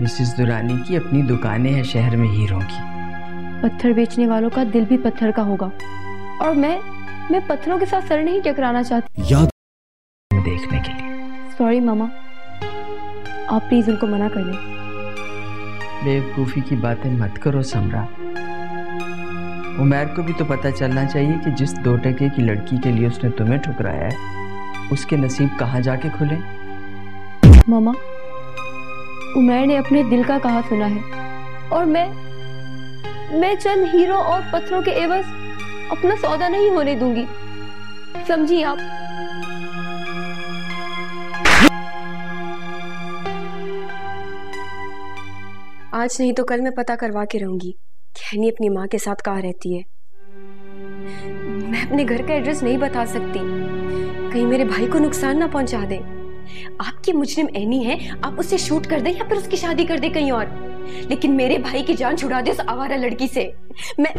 Mrs Durrani की अपनी दुकानें हैं शहर में हीरों की। पत्थर बेचने वालों का दिल भी पत्थर का होगा, और मैं पत्थरों के साथ सर नहीं टकराना चाहती। याद देखने के लिए। सॉरी मामा, आप प्लीज उनको मना कर दें। बेवकूफी की बातें मत करो समरा। उमैर को भी तो पता चलना चाहिए कि जिस 2 टके की लड़की के लिए उसने तुम्हें ठुकराया है, उसके नसीब कहाँ जाके खुले। मामा, उमैर ने अपने दिल का कहा सुना है, और मैं चंद हीरो और पत्थरों के एवज अपना सौदा नहीं होने दूंगी, समझी आप? आज नहीं तो कल मैं पता करवा के रहूंगी कि हनी अपनी माँ के साथ कहाँ रहती है। मैं अपने घर का एड्रेस नहीं बता सकती, कहीं मेरे भाई को नुकसान ना पहुंचा दे। आपकी मुजरिम एनी है, आप उससे शूट कर दे या फिर उसकी शादी कर दे कहीं और, लेकिन मेरे भाई की जान छुड़ा दे उस आवारा लड़की से। मैं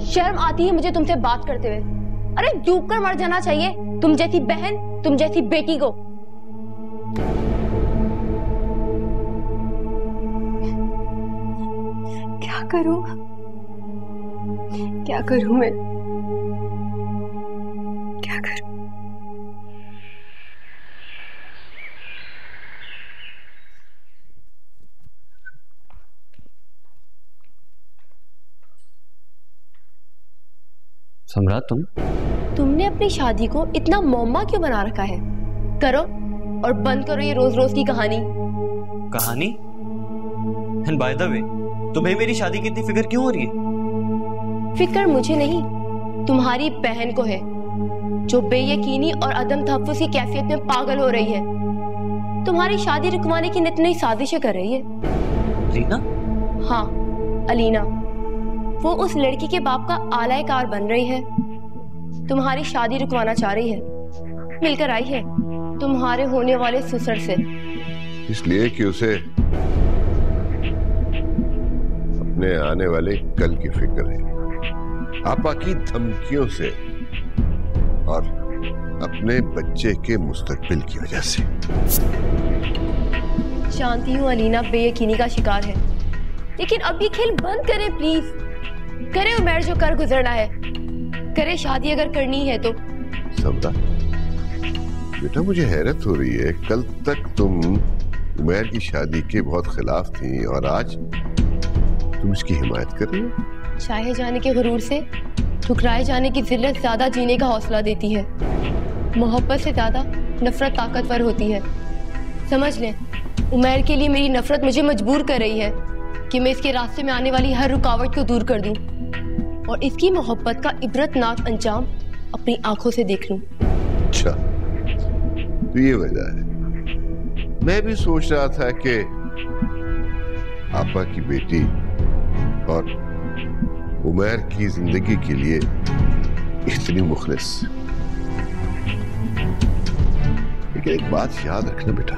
शर्म आती है मुझे तुमसे बात करते हुए। अरे डूब कर मर जाना चाहिए तुम जैसी बहन, तुम जैसी बेटी को। क्या करूं मैं, क्या करूं? सम्राट, तुमने अपनी शादी को इतना मौमा क्यों बना रखा है? करो और बंद करो ये रोज रोज की कहानी। एंड बाय द वे, तुम्हें मेरी शादी की इतनी फिक्र क्यों हो रही है? फिक्र मुझे नहीं, तुम्हारी बहन को है, जो बेयकीनी और अदम तहफ्फुज़ की कैफियत में पागल हो रही है। तुम्हारी शादी रुकवाने की नित नई साजिशें कर रही है। अलीना? हाँ, अलीना। वो उस लड़की के बाप का आलायकार बन रही है, तुम्हारी शादी रुकवाना चाह रही है। मिलकर आई है तुम्हारे होने वाले ससुर से, इसलिए कि उसे अपने आने वाले कल की फिक्र है, आपा की धमकियों से और अपने बच्चे के मुस्तकबिल की वजह से। जानती हूँ अलीना बेयकीनी का शिकार है, लेकिन अब ये खेल बंद करे प्लीज। करे उमैर जो कर गुजरना है, करे शादी अगर करनी है तो। समझा बेटा, मुझे हैरत हो रही है, कल तक तुम उमैर की शादी के बहुत खिलाफ थी और आज तुम इसकी हिमायत कर रही हो। चाहे जाने के गुरूर से ठुकराए जाने की जिल्लत ज्यादा जीने का हौसला देती है। मोहब्बत से ज्यादा नफरत ताकतवर होती है। समझ लें, उमैर के लिए मेरी नफरत मुझे मजबूर कर रही है कि मैं इसके रास्ते में आने वाली हर रुकावट को दूर कर दूं और इसकी मोहब्बत का इबरतनाक अंजाम अपनी आंखों से देख लूं। अच्छा, तो ये वजह है। मैं भी सोच रहा था कि आपा की बेटी और उमैर की जिंदगी के लिए इतनी मुखलिस। लेकिन एक बात याद रखना बेटा,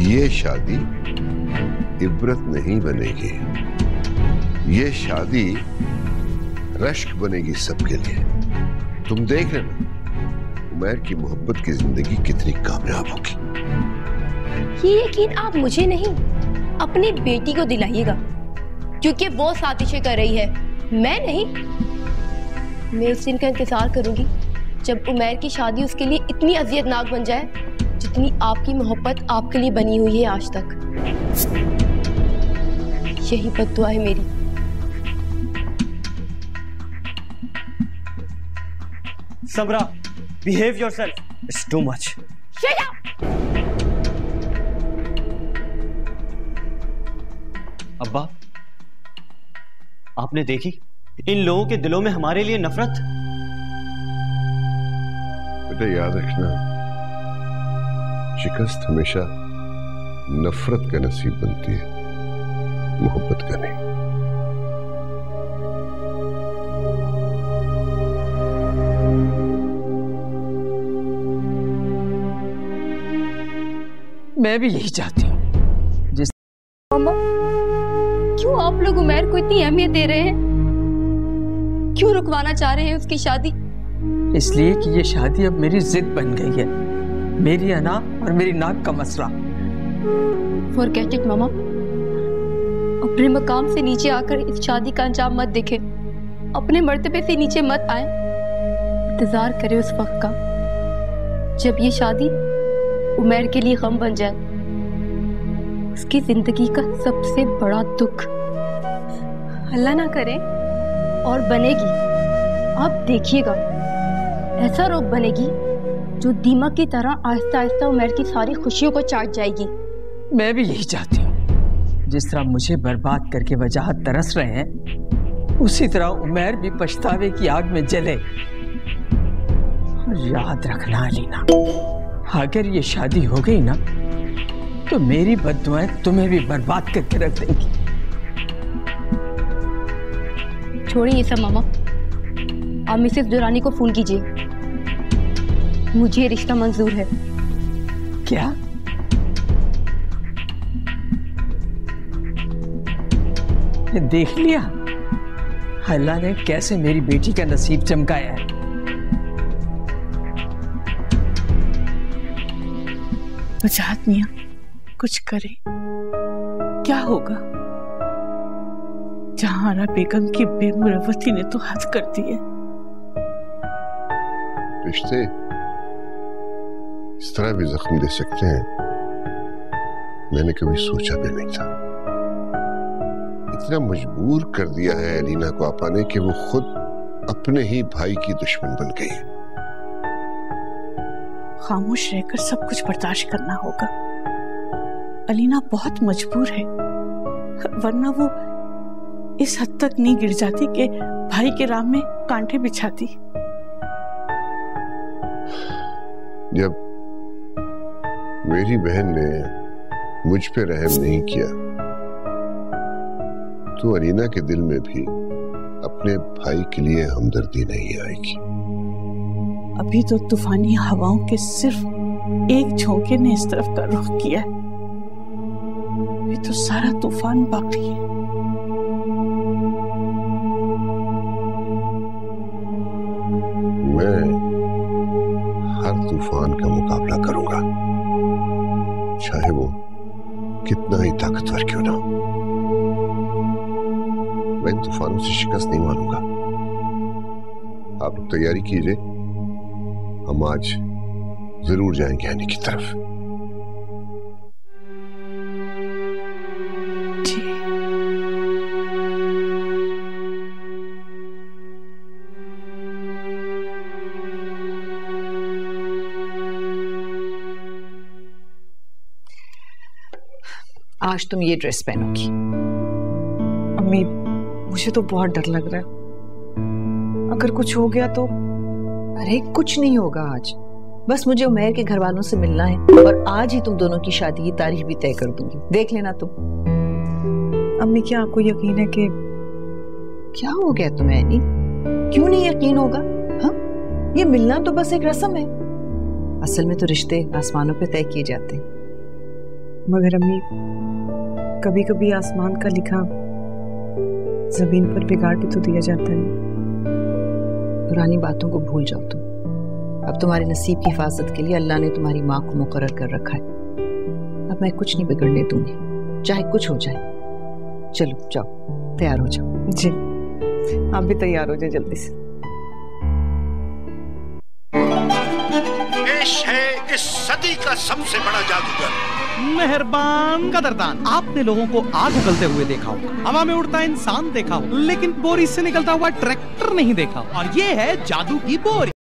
ये शादी इबरत नहीं बनेगी, ये शादी रश्क बनेगी सबके लिए। तुम देख लेना उमैर की मोहब्बत की जिंदगी कितनी कामयाब होगी। ये यकीन आप मुझे नहीं, अपनी बेटी को दिलाइएगा, क्योंकि वो साजिशें कर रही है, मैं नहीं। मैं इस दिन का इंतजार करूंगी जब उमैर की शादी उसके लिए इतनी अजियतनाक बन जाए जितनी आपकी मोहब्बत आपके लिए बनी हुई है आज तक। यही बद्दुआ है मेरी। समरा, behave yourself. It's too much. Shut up! अब्बा, आपने देखी इन लोगों के दिलों में हमारे लिए नफरत। बेटा याद रखना, शिकस्त हमेशा नफरत का नसीब बनती है, मोहब्बत का नहीं। मैं भी यही चाहती हूँ। जिस मामा, क्यों आप लोग उमैर को इतनी अहमियत दे रहे हैं? क्यों रुकवाना चाह रहे हैं उसकी शादी? इसलिए कि ये शादी अब मेरी जिद बन गई है, मेरी अना और मेरी नाक का मसला। फॉरगेट इट मामा। अपने मकाम से नीचे आकर इस शादी का अंजाम मत देखे, अपने मर्तबे से नीचे मत आए। इंतजार करे उस वक्त का जब ये शादी उमैर के लिए गम बन जाए, उसकी जिंदगी का सबसे बड़ा दुख। अल्लाह ना करे। और बनेगी, आप देखिएगा, ऐसा रोग बनेगी जो दीमक की तरह आहिस्ता आहिस्ता उमैर की सारी खुशियों को चाट जाएगी। मैं भी यही चाहती हूँ। जिस तरह मुझे बर्बाद करके वजाहत तरस रहे हैं, उसी तरह उमैर भी पछतावे की आग में जले। और याद रखना अलीना, अगर ये शादी हो गई ना तो मेरी बद्दुआएं तुम्हें भी बर्बाद करके रख देंगी। छोड़िए ये सब मामा, आप मिसेस दुरानी को फोन कीजिए, मुझे रिश्ता मंजूर है। क्या? देख लिया अल्लाह ने कैसे मेरी बेटी का नसीब चमकाया है। वजाहत मियां, कुछ करे, क्या होगा? जहारा बेगम की बेमुरवती ने तो हद कर दी है। रिश्ते इस तरह भी जख्म दे सकते हैं, मैंने कभी सोचा भी नहीं था। इतना मजबूर कर दिया है अलीना को आपा ने कि वो खुद अपने ही भाई की दुश्मन बन गई है। खामोश रहकर सब कुछ बर्दाश्त करना होगा। अलीना बहुत मजबूर है, वरना वो इस हद तक नहीं गिर जाती कि भाई के राह में कांटे बिछाती। जब मेरी बहन ने मुझ पे रहम नहीं किया तो अलीना के दिल में भी अपने भाई के लिए हमदर्दी नहीं आएगी। अभी तो तूफानी हवाओं के सिर्फ एक झोंके ने इस तरफ का रुख किया है, अभी तो सारा तूफान बाकी है। मैं हर तूफान का मुकाबला करूंगा, चाहे वो कितना ही ताकतवर क्यों ना हो। मैं इन तूफानों से शिकस्त नहीं मानूंगा। आप लोग तैयारी कीजिए, हम आज जरूर जाएंगे आने की तरफ। आज तुम ये ड्रेस पहनोगी। अम्मी, मुझे तो बहुत डर लग रहा है, अगर कुछ हो गया तो। अरे कुछ नहीं होगा आज, बस मुझे उमैर के घर वालों से मिलना है और आज ही तुम दोनों की शादी की तारीख भी तय कर दूंगी, देख लेना तुम। अम्मी, क्या आपको यकीन है कि? क्या हो गया तुम्हें ऐनी? क्यों नहीं यकीन होगा? हाँ, ये मिलना तो बस एक रस्म है, असल में तो रिश्ते आसमानों पे तय किए जाते हैं। मगर अम्मी, कभी कभी आसमान का लिखा जमीन पर बिगाड़ भी तो दिया जाता है। पुरानी बातों को भूल जाओ तुम। अब तुम्हारे नसीब की हिफाजत के लिए अल्लाह ने तुम्हारी माँ को मुकर्रर कर रखा है। अब मैं कुछ नहीं बिगड़ने दूंगी, चाहे कुछ हो जाए। चलो जाओ, तैयार हो जाओ। जी, आप भी तैयार हो जाए जल्दी से। पेश है इस सदी का सबसे बड़ा जादूगर, मेहरबान कदरदान। आपने लोगों को आग उगलते हुए देखा हो, हवा में उड़ता इंसान देखा हो, लेकिन बोरी से निकलता हुआ ट्रैक्टर नहीं देखा। और ये है जादू की बोरी।